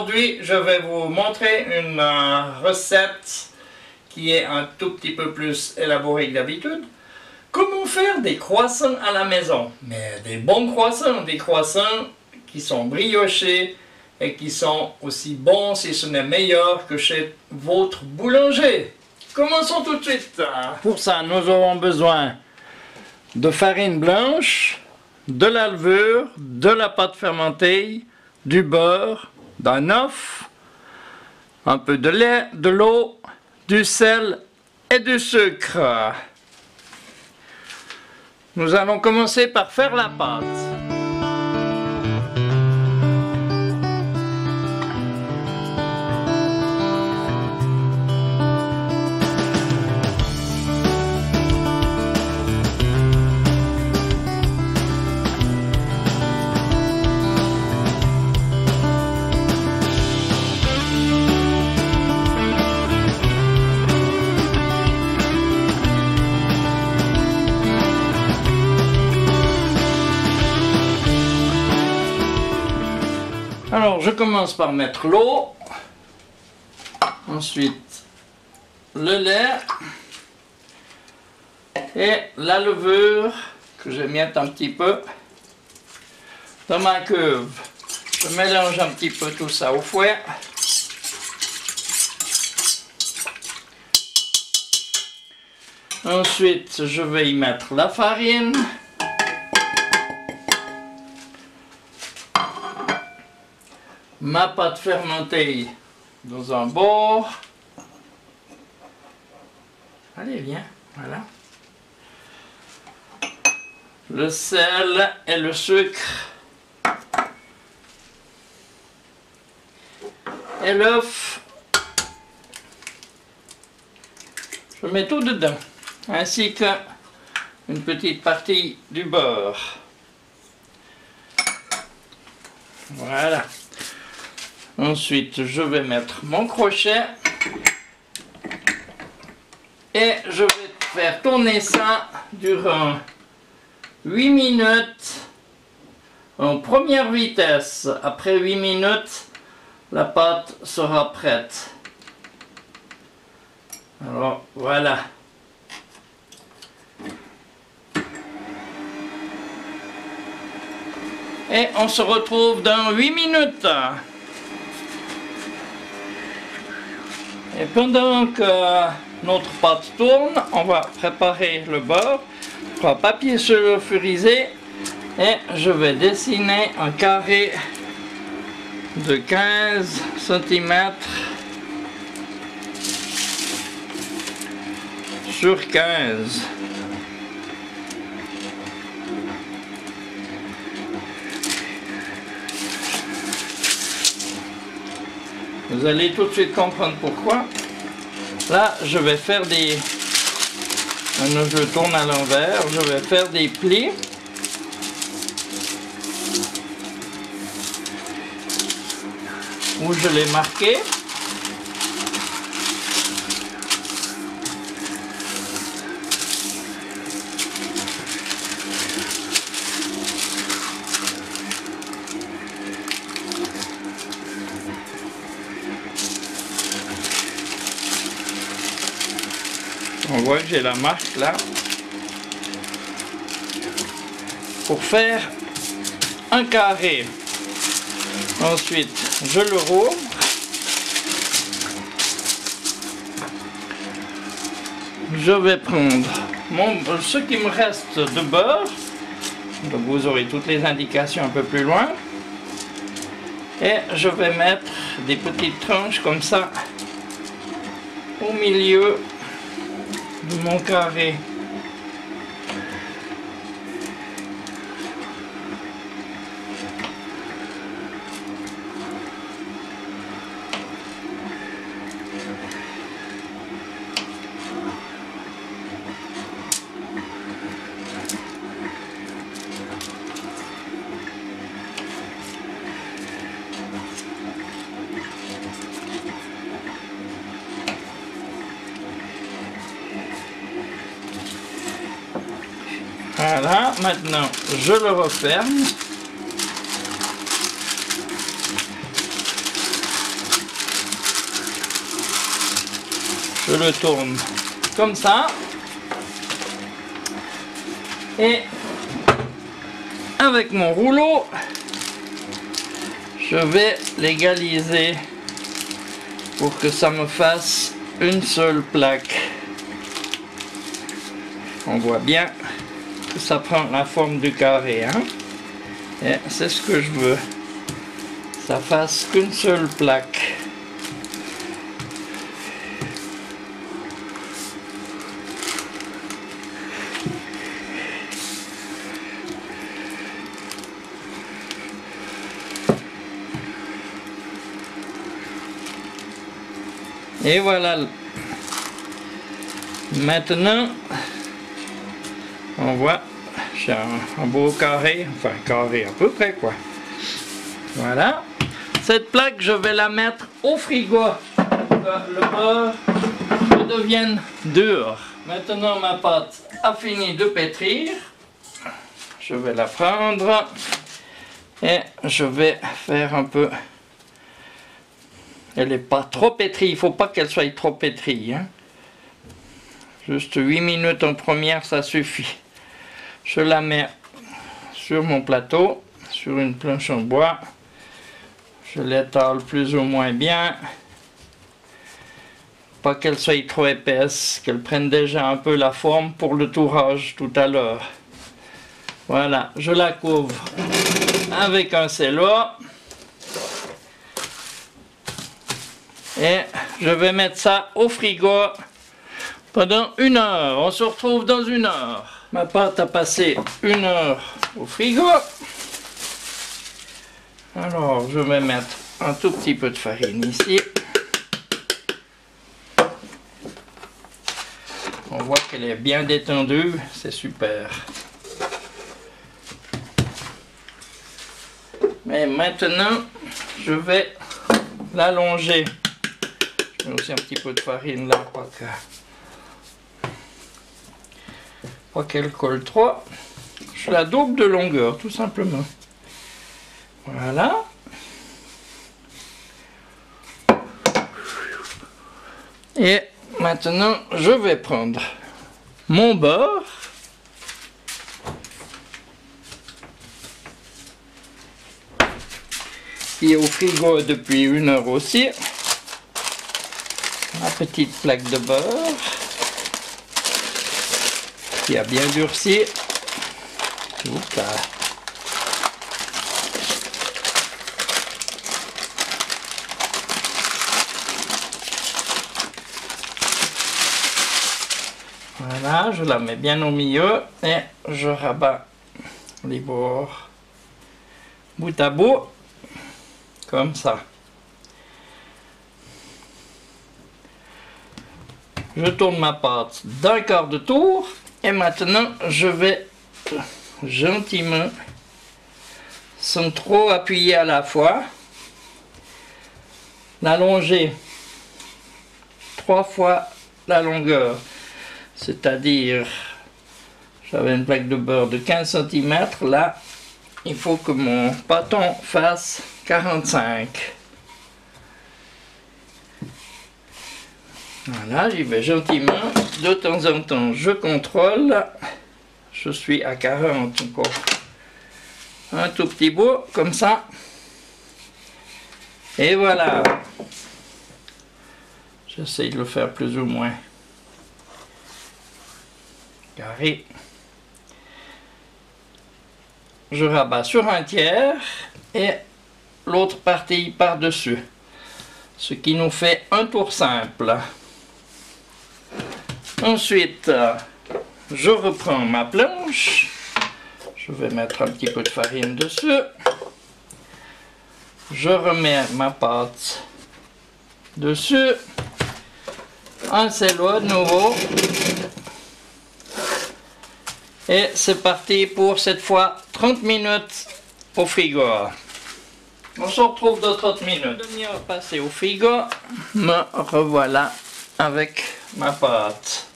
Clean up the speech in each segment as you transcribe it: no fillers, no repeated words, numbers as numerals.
Aujourd'hui, je vais vous montrer une recette qui est un tout petit peu plus élaborée que d'habitude. Comment faire des croissants à la maison, mais des bons croissants, des croissants qui sont briochés et qui sont aussi bons, si ce n'est meilleur, que chez votre boulanger. Commençons tout de suite. Pour ça, nous aurons besoin de farine blanche, de la levure, de la pâte fermentée, du beurre, d'un œuf, un peu de lait, de l'eau, du sel et du sucre. Nous allons commencer par faire la pâte. Alors, je commence par mettre l'eau, ensuite le lait et la levure que je mette un petit peu dans ma cuve. Je mélange un petit peu tout ça au fouet. Ensuite, je vais y mettre la farine. Ma pâte fermentée dans un bol. Allez, viens, voilà. Le sel et le sucre. Et l'œuf. Je mets tout dedans, ainsi que une petite partie du beurre. Voilà. Ensuite, je vais mettre mon crochet et je vais faire tourner ça durant 8 minutes en première vitesse. Après 8 minutes, la pâte sera prête. Alors, voilà. Et on se retrouve dans 8 minutes. Et pendant que notre pâte tourne, on va préparer le beurre. Un papier sulfurisé et je vais dessiner un carré de 15 cm sur 15. Vous allez tout de suite comprendre pourquoi. Là, je vais faire des... Je tourne à l'envers. Je vais faire des plis. Où je l'ai marqué. On voit que j'ai la marque là. Pour faire un carré. Ensuite, je le rouvre. Je vais prendre ce qui me reste de beurre. Donc vous aurez toutes les indications un peu plus loin. Et je vais mettre des petites tranches comme ça au milieu de mon carré. Voilà, maintenant je le referme. je le tourne comme ça. Et avec mon rouleau, je vais l'égaliser pour que ça me fasse une seule plaque. On voit bien que ça prend la forme du carré, hein? Et c'est ce que je veux. Ça fasse qu'une seule plaque. Et voilà. Maintenant, on voit, j'ai un beau carré, enfin carré à peu près quoi. Voilà. Cette plaque, je vais la mettre au frigo. Le beurre devienne dur. Maintenant, ma pâte a fini de pétrir. Je vais la prendre et je vais faire un peu. Elle n'est pas trop pétrie, il ne faut pas qu'elle soit trop pétrie. Hein. Juste 8 minutes en première, ça suffit. Je la mets sur mon plateau, sur une planche en bois. Je l'étale plus ou moins bien. Pas qu'elle soit trop épaisse, qu'elle prenne déjà un peu la forme pour le tourage tout à l'heure. Voilà, je la couvre avec un cello. Et je vais mettre ça au frigo pendant 1 heure. On se retrouve dans 1 heure. Ma pâte a passé 1 heure au frigo. Alors je vais mettre un tout petit peu de farine ici. On voit qu'elle est bien détendue, c'est super. Mais maintenant, je vais l'allonger. Je mets aussi un petit peu de farine là, pas qu'elle colle trop. Je la double de longueur, tout simplement. Voilà. Et maintenant, je vais prendre mon beurre. Qui est au frigo depuis 1 heure aussi. Ma petite plaque de beurre qui a bien durci. Oups là. Voilà, je la mets bien au milieu et je rabats les bords bout à bout comme ça. Je tourne ma pâte d'un quart de tour et maintenant je vais gentiment, sans trop appuyer à la fois, l'allonger 3 fois la longueur. C'est-à-dire, j'avais une plaque de beurre de 15 cm, là, il faut que mon bâton fasse 45. Voilà, j'y vais gentiment. De temps en temps, je contrôle. Je suis à 40 encore. Un tout petit bout, comme ça. Et voilà. J'essaie de le faire plus ou moins carré. Je rabats sur un tiers et l'autre partie par-dessus. Ce qui nous fait un tour simple. Ensuite, je reprends ma planche. Je vais mettre un petit peu de farine dessus. Je remets ma pâte dessus. Un cello de nouveau. Et c'est parti pour cette fois 30 minutes au frigo. On se retrouve dans 30 minutes. Demi-heure passée au frigo, me revoilà avec ma pâte.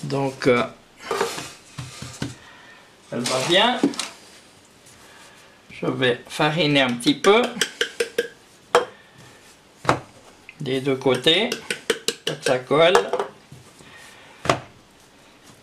Donc, elle va bien. Je vais fariner un petit peu des deux côtés. pour que ça colle.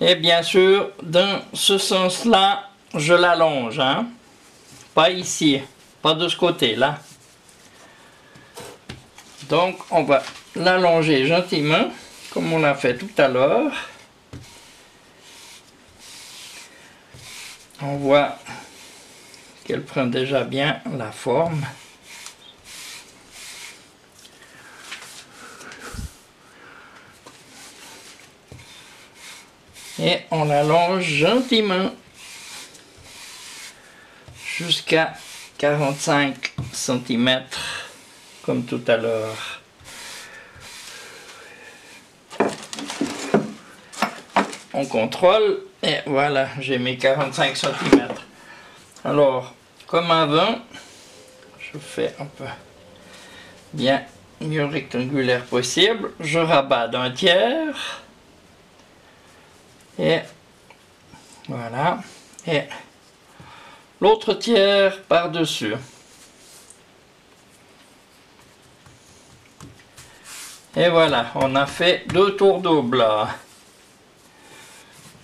Et bien sûr, dans ce sens-là, je l'allonge, hein. Pas ici, pas de ce côté-là. Donc, on va l'allonger gentiment, comme on l'a fait tout à l'heure. On voit qu'elle prend déjà bien la forme. Et on l'allonge gentiment jusqu'à 45 cm comme tout à l'heure. On contrôle et voilà, j'ai mes 45 cm. Alors, comme avant, je fais un peu bien mieux rectangulaire possible. Je rabats d'un tiers. Et voilà. Et l'autre tiers par-dessus. Et voilà, on a fait 2 tours doubles.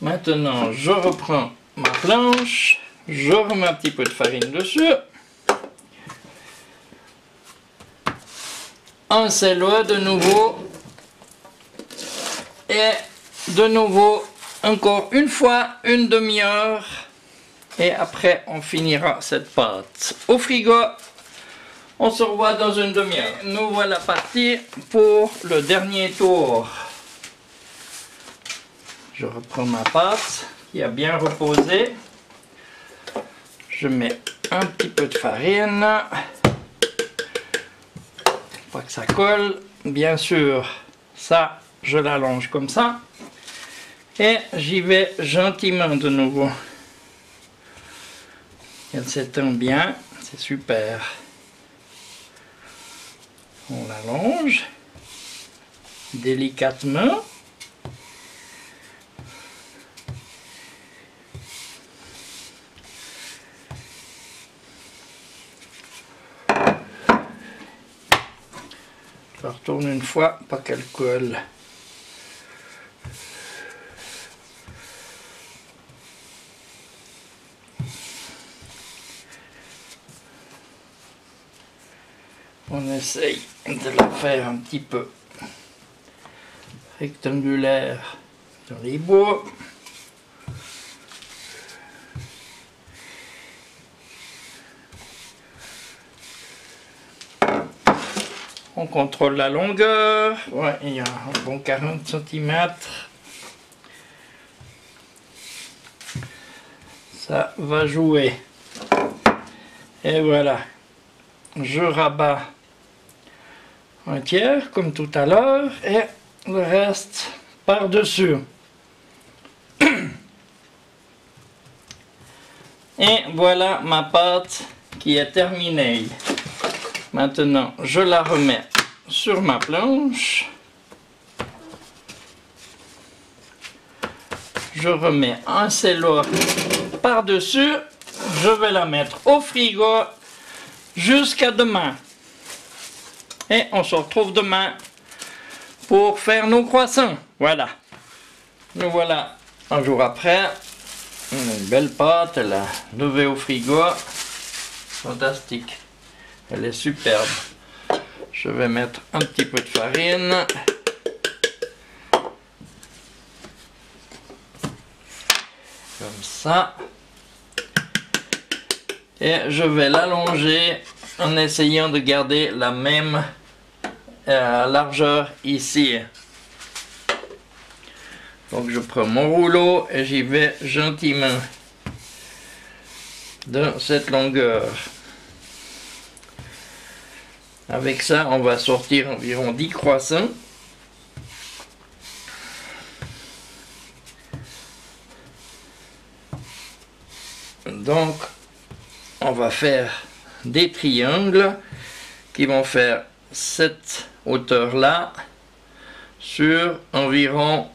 Maintenant, je reprends ma planche, je remets un petit peu de farine dessus. Un sel-le de nouveau. Et de nouveau, encore une fois, une demi-heure. Et après, on finira cette pâte au frigo. On se revoit dans une demi-heure. Nous voilà partis pour le dernier tour. Je reprends ma pâte qui a bien reposé. Je mets un petit peu de farine. Pas que ça colle. Bien sûr, ça, je l'allonge comme ça. Et j'y vais gentiment de nouveau. Elle s'étend bien, c'est super. On l'allonge délicatement. Je retourne une fois, pas qu'elle colle. On essaye de la faire un petit peu rectangulaire dans les bouts. On contrôle la longueur. Ouais, il y a un bon 40 cm. Ça va jouer. Et voilà. Je rabats un tiers comme tout à l'heure et le reste par-dessus. Et voilà ma pâte qui est terminée. Maintenant, je la remets sur ma planche. Je remets un sel-le par-dessus. Je vais la mettre au frigo jusqu'à demain. Et on se retrouve demain pour faire nos croissants. Voilà. Nous voilà un jour après. Une belle pâte, elle a levé au frigo. Fantastique. Elle est superbe. Je vais mettre un petit peu de farine. Comme ça. Et je vais l'allonger en essayant de garder la même largeur ici. Donc je prends mon rouleau et j'y vais gentiment dans cette longueur. Avec ça, on va sortir environ 10 croissants. Donc, on va faire des triangles qui vont faire cette hauteur-là sur environ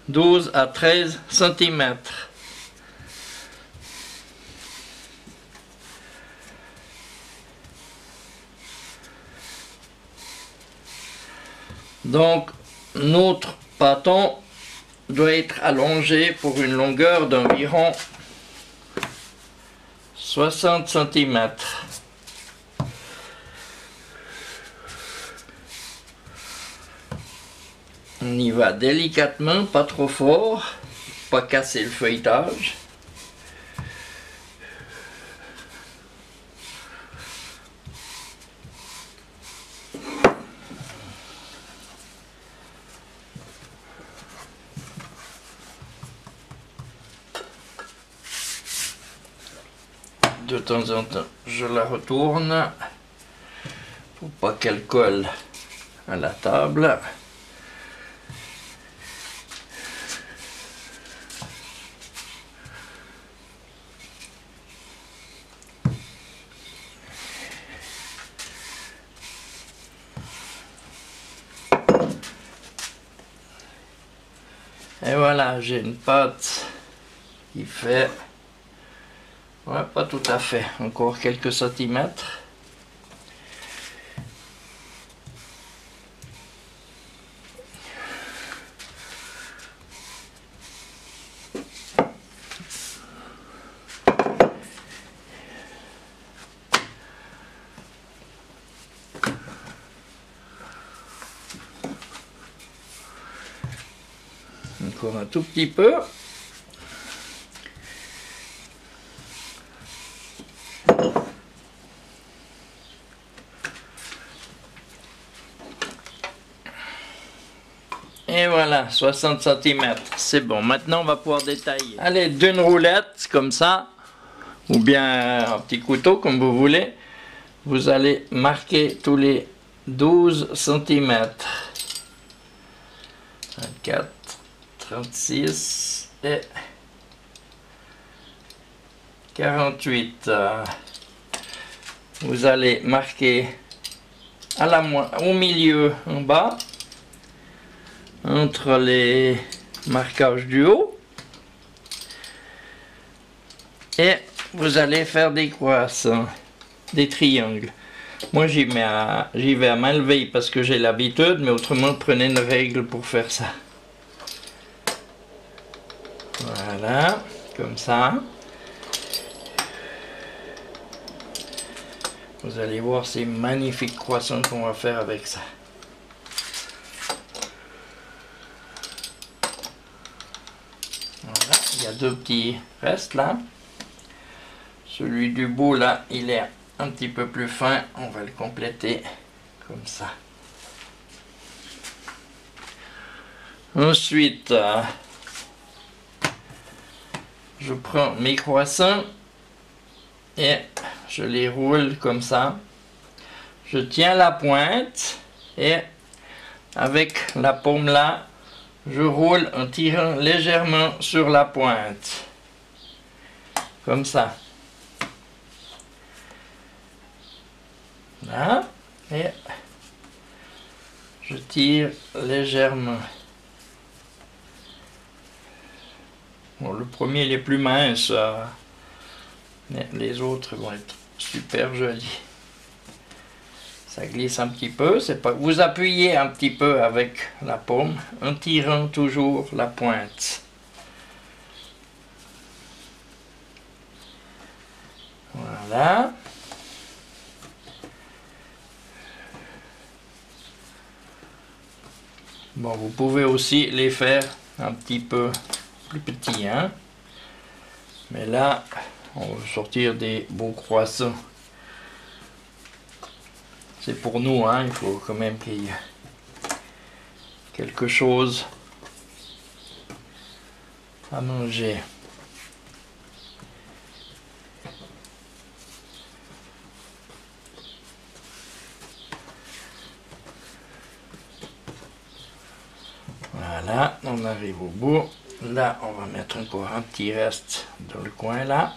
12 à 13 cm. Donc notre bâton doit être allongé pour une longueur d'environ 60 cm. On y va délicatement, pas trop fort, pas casser le feuilletage. De temps en temps, je la retourne pour pas qu'elle colle à la table. Et voilà, j'ai une pâte qui fait, ouais, pas tout à fait, encore quelques centimètres. Encore un tout petit peu. Et voilà, 60 cm, c'est bon. Maintenant, on va pouvoir détailler. Allez, d'une roulette, comme ça, ou bien un petit couteau, comme vous voulez. Vous allez marquer tous les 12 cm. 24, 36 et 48. Vous allez marquer à au milieu en bas, entre les marquages du haut, et vous allez faire des croissants, des triangles. Moi j'y vais à main levée parce que j'ai l'habitude, mais autrement prenez une règle pour faire ça. Voilà, comme ça. Vous allez voir ces magnifiques croissants qu'on va faire avec ça. Voilà, il y a deux petits restes là. Celui du bout là, il est un petit peu plus fin, on va le compléter comme ça. Ensuite, je prends mes croissants et je les roule comme ça. Je tiens la pointe et avec la paume là, je roule en tirant légèrement sur la pointe. Comme ça. Là, et je tire légèrement. Bon, le premier il est plus mince, mais les autres vont être super jolis. Ça glisse un petit peu, c'est pas. Vous appuyez un petit peu avec la paume en tirant toujours la pointe. Voilà. Bon, vous pouvez aussi les faire un petit peu plus petits, hein. Mais là, on va sortir des beaux croissants. C'est pour nous, hein. Il faut quand même qu'il y ait quelque chose à manger. Voilà, on arrive au bout. Là, on va mettre encore un petit reste dans le coin là.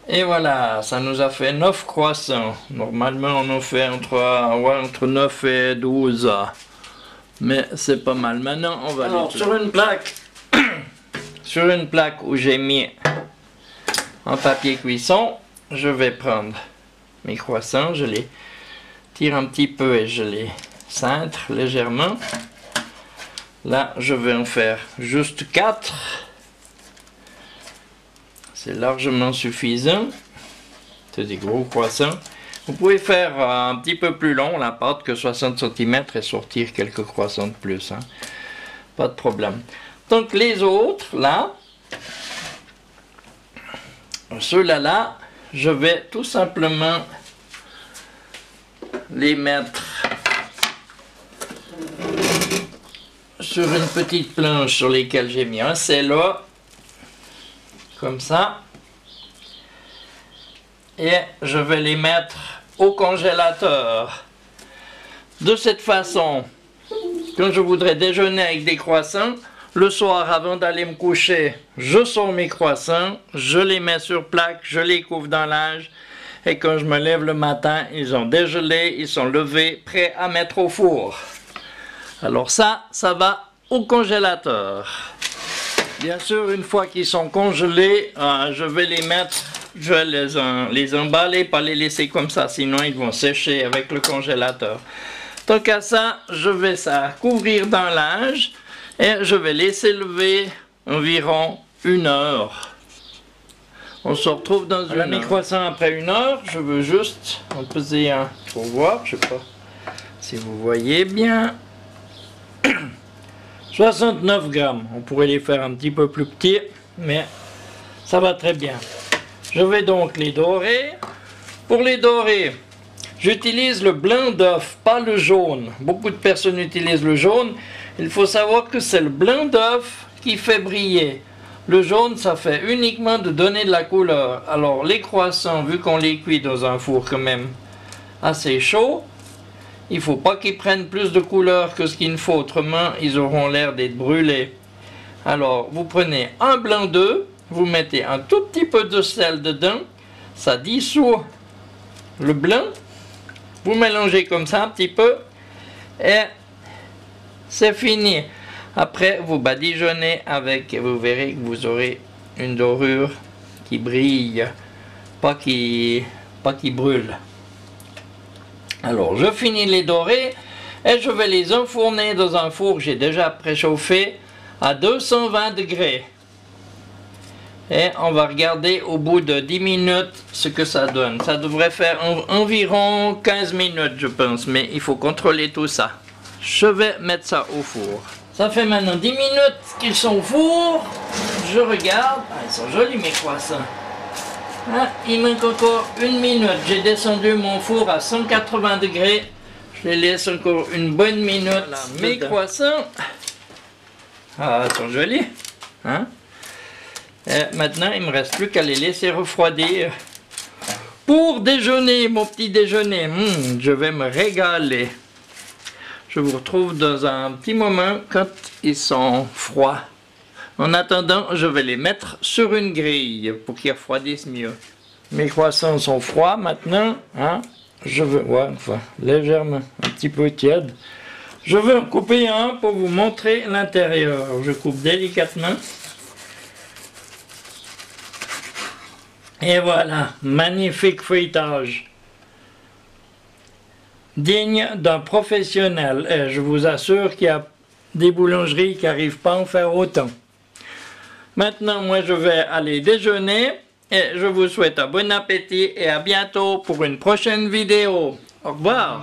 Et voilà, ça nous a fait 9 croissants. Normalement, on en fait entre 9 et 12. Mais c'est pas mal. Maintenant, on va aller sur une plaque. Sur une plaque où j'ai mis en papier cuisson. Je vais prendre mes croissants, je les tire un petit peu et je les cintre légèrement. Là, je vais en faire juste 4. C'est largement suffisant. C'est des gros croissants. Vous pouvez faire un petit peu plus long la pâte que 60 cm et sortir quelques croissants de plus. Hein. Pas de problème. Donc les autres, là, ceux-là, je vais tout simplement les mettre sur une petite planche sur laquelle j'ai mis un cello, comme ça, et je vais les mettre au congélateur. De cette façon, quand je voudrais déjeuner avec des croissants, le soir avant d'aller me coucher, je sors mes croissants, je les mets sur plaque, je les couvre dans l'âge, et quand je me lève le matin, ils ont dégelé, ils sont levés, prêts à mettre au four. Alors ça va au congélateur. Bien sûr, une fois qu'ils sont congelés, je vais les mettre, je vais les emballer, pas les laisser comme ça, sinon ils vont sécher avec le congélateur. Tant qu'à ça, je vais ça couvrir dans l'âge et je vais laisser lever environ 1 heure. On se retrouve dans une heure. Mes croissants après 1 heure, je veux juste en peser un pour voir, je sais pas si vous voyez bien. 69 grammes, on pourrait les faire un petit peu plus petits, mais ça va très bien. Je vais donc les dorer. Pour les dorer, j'utilise le blanc d'œuf, pas le jaune. Beaucoup de personnes utilisent le jaune. Il faut savoir que c'est le blanc d'œuf qui fait briller. Le jaune, ça fait uniquement de donner de la couleur. Alors les croissants, vu qu'on les cuit dans un four quand même assez chaud, il ne faut pas qu'ils prennent plus de couleur que ce qu'il faut, autrement ils auront l'air d'être brûlés. Alors vous prenez un blanc d'œuf, vous mettez un tout petit peu de sel dedans, ça dissout le blanc, vous mélangez comme ça un petit peu et c'est fini. Après vous badigeonnez avec, et vous verrez que vous aurez une dorure qui brille, pas qui brûle. Alors je finis les dorer et je vais les enfourner dans un four que j'ai déjà préchauffé à 220 degrés. Et on va regarder au bout de 10 minutes ce que ça donne. Ça devrait faire environ 15 minutes je pense, mais il faut contrôler tout ça. Je vais mettre ça au four. Ça fait maintenant 10 minutes qu'ils sont au four. Je regarde. Ah, ils sont jolis mes croissants. Ah, il manque encore 1 minute. J'ai descendu mon four à 180 degrés. Je les laisse encore une bonne minute. Voilà, mes croissants. Ah, ils sont jolis. Hein? Et maintenant, il ne me reste plus qu'à les laisser refroidir. Pour déjeuner, mon petit déjeuner, je vais me régaler. Je vous retrouve dans un petit moment quand ils sont froids. En attendant, je vais les mettre sur une grille pour qu'ils refroidissent mieux. Mes croissants sont froids maintenant. Hein? Je veux, ouais, enfin, légèrement, un petit peu tiède. Je vais en couper un pour vous montrer l'intérieur. Je coupe délicatement. Et voilà, magnifique feuilletage. Digne d'un professionnel. Et je vous assure qu'il y a des boulangeries qui n'arrivent pas à en faire autant. Maintenant, moi, je vais aller déjeuner et je vous souhaite un bon appétit et à bientôt pour une prochaine vidéo. Au revoir.